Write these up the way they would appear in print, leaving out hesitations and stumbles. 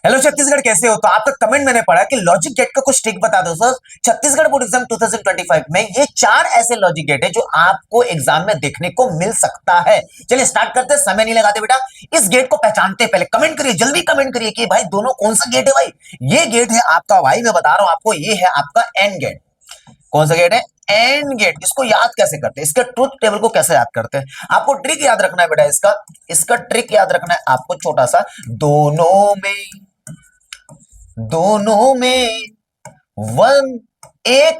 Hello Chhattisgarh, कैसे हो? तो आपका कमेंट मैंने पढ़ा कि लॉजिक गेट का कुछ ट्रिक बता दो सर। छत्तीसगढ़ बोर्ड एग्जाम 2025 में ये चार ऐसे लॉजिक गेट है जो आपको एग्जाम में देखने को मिल सकता है। चलिए स्टार्ट करते हैं, समय नहीं लगाते बेटा। इस गेट को पहचानते हैं, पहले कमेंट करिए, जल्दी कमेंट करिए कि भाई दोनों कौन सा गेट है। भाई ये गेट है आपका, भाई मैं बता रहा हूं आपको, ये है आपका एंड गेट। कौन सा गेट है? And gate. इसको याद कैसे करते हैं, इसके ट्रुथ टेबल को कैसे याद करते हैं? आपको ट्रिक याद रखना है बेटा, इसका इसका ट्रिक याद रखना है आपको, छोटा सा। दोनों में वन एक,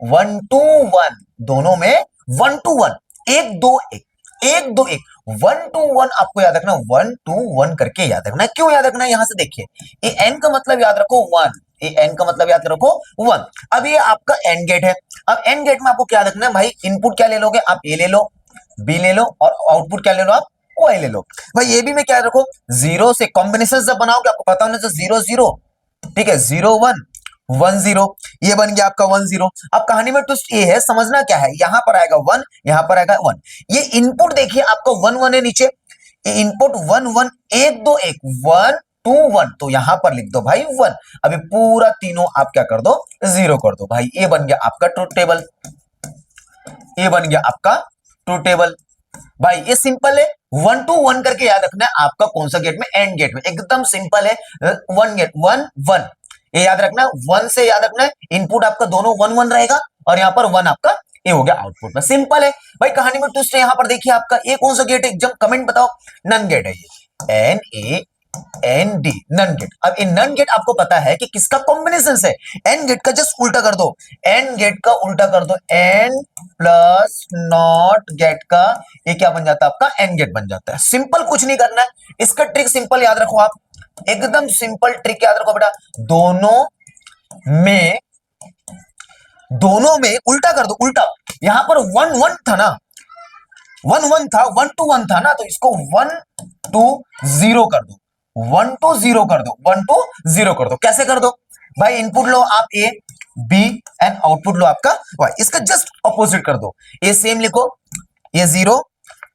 1 to 1, दोनों में 1 to 1, 1 2 1, 1 2 1, 1 to 1 आपको याद रखना, 1 to 1 करके याद रखना है। क्यों याद रखना है? यहां से देखिए, ये एन का मतलब याद रखो 1, ये एन का मतलब याद रखो 1। अब ये आपका एंड गेट है। अब एंड गेट में आपको क्या रखना है भाई? इनपुट क्या ले लोगे आप? ए ले लो, बी ले लो, और आउटपुट क्या ले लो आप? वाई ले लो। भाई ये भी में क्या रखो? जीरो से कॉम्बिनेशन जब बनाओगे आपको पता होना चाहिए, 0 0, ठीक है, 0 1 1 0, ये बन गया आपका 1 0। अब कहानी में ट्विस्ट ये है, समझना क्या है, यहां पर आएगा 1, यहां पर आएगा 1। ये इनपुट देखिए आपका 1 1 है नीचे, ये इनपुट 1 1, 1 2 1, 1 to 1, तो यहां पर लिख दो भाई 1। अभी पूरा तीनों आप क्या कर दो? 0 कर दो। भाई ये बन गया आपका ट्रुथ टेबल, ये बन गया आपका ट्रुथ टेबल। भाई ये सिंपल है, 1 to 1 करके याद रखना है आपका, कौन सा गेट में? एंड गेट में। एकदम सिंपल है। 1 गेट 1 1, ये याद रखना है, 1 से याद रखना है, इनपुट आपका दोनों 1 1 रहेगा, और यहां पर 1 आपका ये हो गया आउटपुट में। सिंपल है भाई। कहानी में ट्विस्ट है, यहां पर देखिए आपका ये कौन सा गेट है, एकदम कमेंट बताओ। नन गेट है ये, NaND, नन गेट। अब इन नन गेट आपको पता है कि किसका कॉम्बिनेशन है? एन गेट का जस्ट उल्टा कर दो, एन गेट का उल्टा कर दो, एन प्लस नॉट गेट का ये क्या बन जाता है आपका? एन गेट बन जाता है। सिंपल, कुछ नहीं करना है। इसका ट्रिक सिंपल याद रखो आप, एकदम सिंपल ट्रिक याद रखो बेटा। दोनों में दोनों में उल्टा कर दो, उल्टा। यहां पर 1 1 था ना, 1 1 था, 1 to 1 था ना, तो इसको 1 to 0 कर दो, 1 to 0 कर दो, 1 to 0 कर दो। कैसे कर दो भाई? इनपुट लो आप ए बी, एंड आउटपुट लो आपका वाई। इसका जस्ट ऑपोजिट कर दो, ये सेम लिखो, ये 0,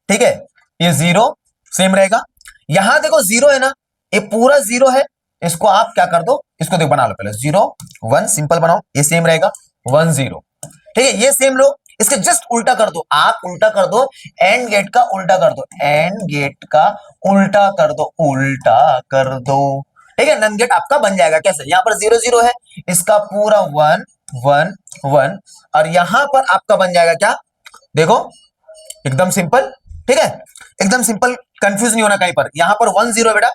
ठीक है, ये 0 सेम रहेगा। यहां देखो 0 है ना, ये पूरा 0 है, इसको आप क्या कर दो? इसको देखो, बना लो पहले, 0 1 सिंपल बनाओ, ये सेम रहेगा, 1 0, ठीक है, ये सेम लो। इसके जस्ट उल्टा कर दो, आप उल्टा कर दो, एंड गेट का उल्टा कर दो, एंड गेट का उल्टा कर दो, उल्टा कर दो, ठीक है। नन गेट आपका बन जाएगा। कैसे? यहां पर 0 0 है, इसका पूरा 1 1 1, और यहां पर आपका बन जाएगा क्या? देखो, एकदम सिंपल, ठीक है, एकदम सिंपल, कंफ्यूज नहीं होना कहीं पर। यहां पर 1 0 बेटा,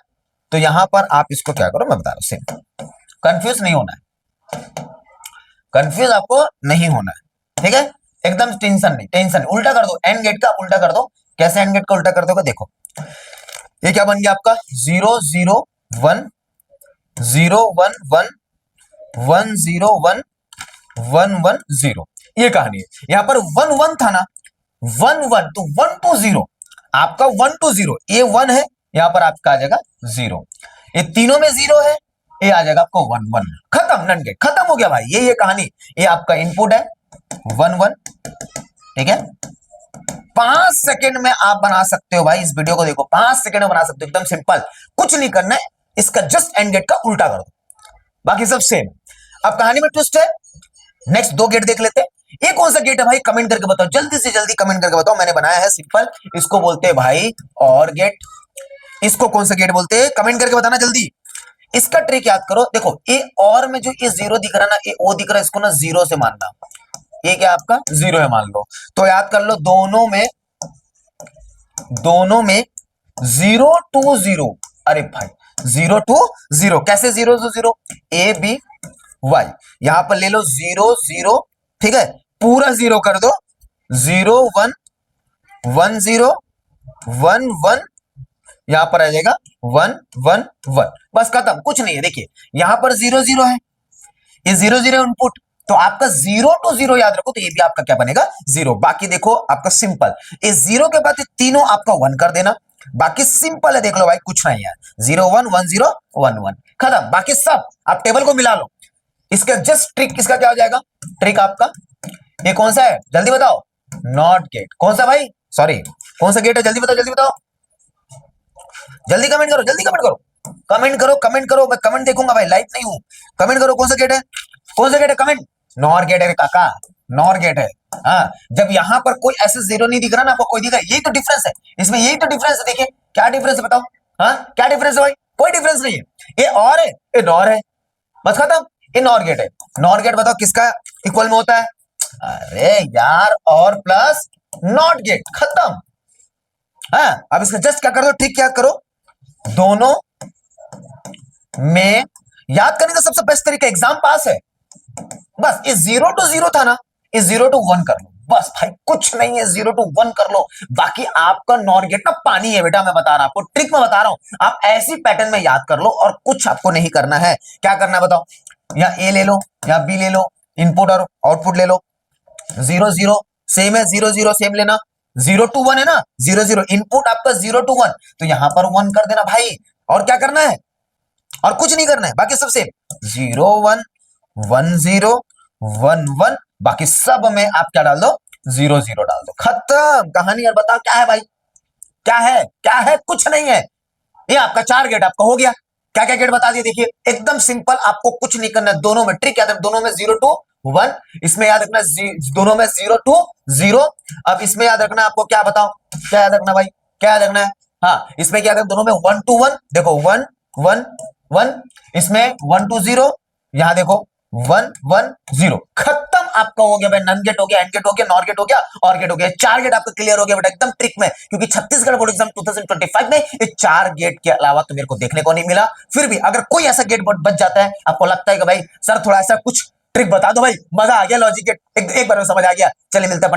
तो यहां पर आप इसको क्या करो, मैं बता रहा हूं, सिंपल, कंफ्यूज नहीं होना है, कंफ्यूज आपको नहीं होना है, ठीक है, एकदम टेंशन नहीं, टेंशन नहीं। उल्टा कर दो, एंड गेट का उल्टा कर दो। कैसे एंड गेट का उल्टा कर दोगे? देखो, ये क्या बन गया आपका? 0 0 1 0 1 1 1 0 1 1 1 0, ये कहानी है। यहां पर 1 1 था ना, 1 1, तो 1 to 0 आपका, 1 to 0, ये 1 है, यहां पर आपका आ जाएगा 0। ये तीनों में 0 है, ये आ जाएगा आपको 1 1। खत्म, नन गेट खत्म हो गया भाई। ये कहानी, ये आपका इनपुट है 1 1, ठीक है। 5 सेकंड में आप बना सकते हो भाई, इस वीडियो को देखो, 5 सेकंड में बना सकते हो, एकदम सिंपल, कुछ नहीं करना है। इसका जस्ट एंड गेट का उल्टा कर दो, बाकी सब सेम। अब कहानी में ट्विस्ट है, नेक्स्ट 2 गेट देख लेते हैं। ये कौन सा गेट है भाई? कमेंट करके बताओ, जल्दी से जल्दी कमेंट करके बताओ। मैंने बनाया है सिंपल, इसको बोलते हैं भाई और गेट। इसको कौन सा गेट बोलते हैं? कमेंट करके बताना जल्दी। इसका ट्रिक याद करो, देखो ए और में जो ये 0 दिख रहा है ना, ये ओ दिख रहा है, इसको ना 0 से मानना। ये क्या आपका 0 है मान लो, तो याद कर लो, दोनों में 0 to 0। अरे भाई 0 to 0, कैसे 0 to 0? ए बी वाई, यहां पर ले लो 0 0, ठीक है, पूरा 0 कर दो, 0 1 1 0 1 1, यहां पर आ जाएगा 1 1 1, बस खत्म, कुछ नहीं है। देखिए यहां पर 0 0 है, ये 0 0 इनपुट, तो आपका 0 to 0 याद रखो, तो ये भी आपका क्या बनेगा? 0। बाकी देखो आपका सिंपल, ये 0 के बाद तीनों आपका 1 कर देना, बाकी सिंपल है, देख लो भाई, कुछ नहीं है। 0 1 1 0 1 1, खत्म। बाकी सब आप टेबल को मिला लो। इसका जस्ट ट्रिक, इसका क्या हो जाएगा? ट्रिक आपका ये कौन सा है, जल्दी बताओ? Not gate. कौन सा भाई? सॉरी, कौन सा गेट है? जल्दी बताओ, जल्दी बताओ, जल्दी कमेंट करो, जल्दी कमेंट करो। कमेंट करो, कमेंट करो, मैं कमेंट देखूंगा भाई, लाइव नहीं हूं। कमेंट करो कौन सा गेट है, कौन सा गेट है, कमेंट। नॉर गेट है काका, नॉर गेट है। हाँ, जब यहां पर कोई ऐसे जीरो नहीं दिख रहा ना आपको, कोई दिखा, यही तो डिफरेंस है इसमें, यही तो डिफरेंस है। देखिए क्या डिफरेंस है बताओ, हाँ क्या डिफरेंस है भाई, कोई डिफरेंस नहीं है। ये और है, ये नॉर है, बस खत्म। ये नॉर गेट है। नॉर गेट बताओ किसका इक्वल में होता है, अरे यार और प्लस नॉट गेट, खत्म। हाँ, अब इसका जस्ट क्या कर दो, ठीक क्या करो, दोनों में याद करने का सबसे बेस्ट तरीका एग्जाम पास है। बस ये 0 to 0 था ना, ये 0 to 1 कर लो, बस भाई कुछ नहीं है, 0 to 1 कर लो। बाकी आपका नॉर गेट ना पानी है बेटा, मैं बता रहा हूं आपको, ट्रिक में बता रहा हूं, आप ऐसी पैटर्न में याद कर लो और कुछ आपको नहीं करना है। क्या करना है बताओ, या ए ले लो या बी ले लो, इनपुट और आउटपुट ले लो, 0 0 सेम है, 0 0 सेम लेना, 0 to 1 है ना, 0 0 इनपुट आपका 0 to 1, तो यहां पर 1 कर देना भाई। और क्या करना है, और कुछ नहीं करना है, बाकी सब सेम, 0 1 1 0 1 1, बाकी सब में आप क्या डाल दो, 0 0 डाल दो, खत्म कहानी। और बताओ क्या है भाई, क्या है, क्या है, कुछ नहीं है। ये आपका 4 गेट आपका हो गया। क्या क्या गेट बता दिए, देखिए एकदम सिंपल, आपको कुछ नहीं करना है, दोनों में ट्रिक याद है, दोनों में 0 to 1, इसमें याद रखना दोनों में 0 to 0। अब इसमें याद रखना आपको, क्या बताओ, क्या याद रखना भाई, क्या याद रखना है, हाँ इसमें क्या याद रखना, दोनों में 1 to 1, देखो 1 1 1, इसमें 1 to 0, यहां देखो 1 1 0, खत्म आपका हो गया भाई। नन गेट हो गया, एंड गेट हो गया, नॉर गेट हो गया, और गेट हो गया, 4 गेट आपका क्लियर हो गया बेटा एकदम ट्रिक में। क्योंकि छत्तीसगढ़ बोर्ड एग्जाम 2025 में ये 4 गेट के अलावा तो मेरे को देखने को नहीं मिला। फिर भी अगर कोई ऐसा गेट बच जाता है, आपको लगता है कि भाई सर थोड़ा ऐसा कुछ ट्रिक बता दो भाई, मजा आ गया, लॉजिक गेट एक बार में समझ आ गया, चलिए मिलता है।